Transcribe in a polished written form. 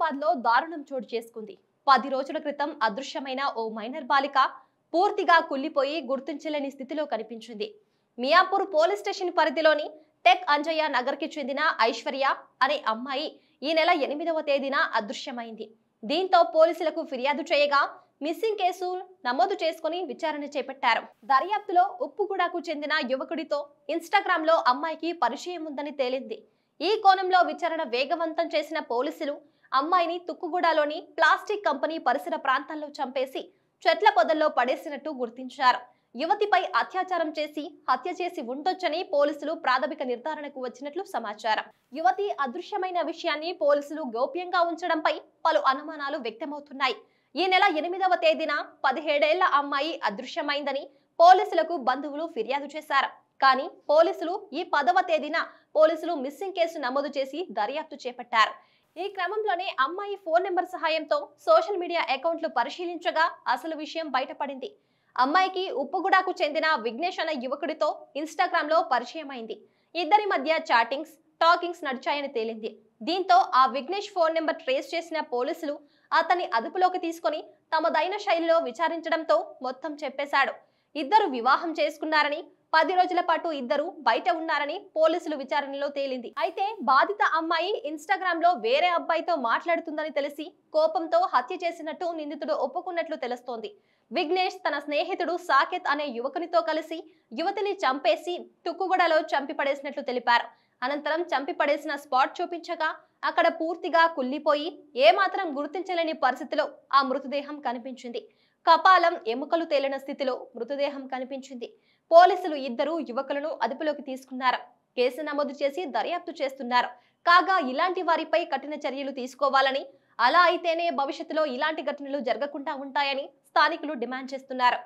హైదరాబాద్ లో దారుణం చోటు చేసుకుంది. 10 రోజుల క్రితం అదృశ్యమైన ఓ మైనర్ బాలిక పూర్తిగా కుళ్లిపోయి గుర్తించలేని స్థితిలో కనిపించింది. మియాపూర్ పోలీస్ స్టేషన్ పరిధిలోని టెక్ అంజయ్య నగర్ కి చెందిన ఐశ్వర్య అనే అమ్మాయి ఈ నెల 8వ తేదీన అదృశ్యమైంది. దీంతో పోలీసులకు ఫిర్యాదు చేయగా మిస్సింగ్ కేసు నమోదు చేసుకుని విచారణ చేపట్టారు. దర్యాప్తులో ఉప్పుగూడకు చెందిన యువకుడితో ఇన్స్టాగ్రామ్ లో అమ్మాయికి పరిచయం ఉందని తేలింది. ఈ కోణంలో విచారణ వేగవంతం చేసిన పోలీసులు అమ్మాయిని తుక్కుగూడలోని ప్లాస్టిక్ కంపెనీ పరిసర ప్రాంతాల్లో చంపేసి చెట్ల పొదల్లో పడేసినట్టు గుర్తించారు. యువతిపై అత్యాచారం చేసి హత్య చేసి ఉండొచ్చని పోలీసులు ప్రాథమిక నిర్ధారణకు వచ్చినట్లు సమాచారం. యువతి అదృశ్యమైన విషయాన్ని పోలీసులు గోప్యంగా ఉంచడంపై పలు అనుమానాలు వ్యక్తమవుతున్నాయి. ఈ నెల 8వ తేదీన 17 ఏళ్ల అమ్మాయి అదృశ్యమైందని పోలీసులకు బంధువులు ఫిర్యాదు చేశారు. కానీ పోలీసులు ఈ 10వ తేదీన మిస్సింగ్ కేసు నమోదు చేసి దర్యాప్తు చేపట్టారు. ఈ క్రమంలోనే అమ్మాయి ఫోన్ నెంబర్ సహాయంతో సోషల్ మీడియా అకౌంట్లు పరిశీలించగా అసలు విషయం బయటపడింది. అమ్మాయికి ఉప్పుగూడకు చెందిన విఘ్నేష్ అనే యువకుడితో ఇన్స్టాగ్రామ్ లో పరిచయం అయింది. ఇద్దరి మధ్య చాటింగ్స్, టాకింగ్స్ నడిచాయని తేలింది. దీంతో ఆ విఘ్నేష్ ఫోన్ నెంబర్ ట్రేస్ చేసిన పోలీసులు అతన్ని అదుపులోకి తీసుకుని తమదైన శైలిలో విచారించడంతో మొత్తం చెప్పేశాడు. ఇద్దరు వివాహం చేసుకున్నారని, 10 రోజుల పాటు ఇద్దరు బయట ఉన్నారని పోలీసులు విచారణలో తేలింది. అయితే బాధిత అమ్మాయి ఇన్స్టాగ్రామ్ లో వేరే అబ్బాయితో మాట్లాడుతుందని తెలిసి కోపంతో హత్య చేసినట్టు నిందితుడు ఒప్పుకున్నట్లు తెలుస్తోంది. విఘ్నేష్ తన స్నేహితుడు సాకేత్ అనే యువకునితో కలిసి యువతిని చంపేసి తుక్కుగూడలో చంపి పడేసినట్లు తెలిపారు. అనంతరం చంపి పడేసిన స్పాట్ చూపించగా అక్కడ పూర్తిగా కుళ్లిపోయి ఏమాత్రం గుర్తించలేని పరిస్థితిలో ఆ మృతదేహం కనిపించింది. కపాలం, ఎముకలు తేలిన స్థితిలో మృతదేహం కనిపించింది. పోలీసులు ఇద్దరు యువకులను అదుపులోకి తీసుకున్నారు. కేసు నమోదు చేసి దర్యాప్తు చేస్తున్నారు. కాగా ఇలాంటి వారిపై కఠిన చర్యలు తీసుకోవాలని, అలా అయితేనే భవిష్యత్తులో ఇలాంటి ఘటనలు జరగకుండా ఉంటాయని స్థానికులు డిమాండ్ చేస్తున్నారు.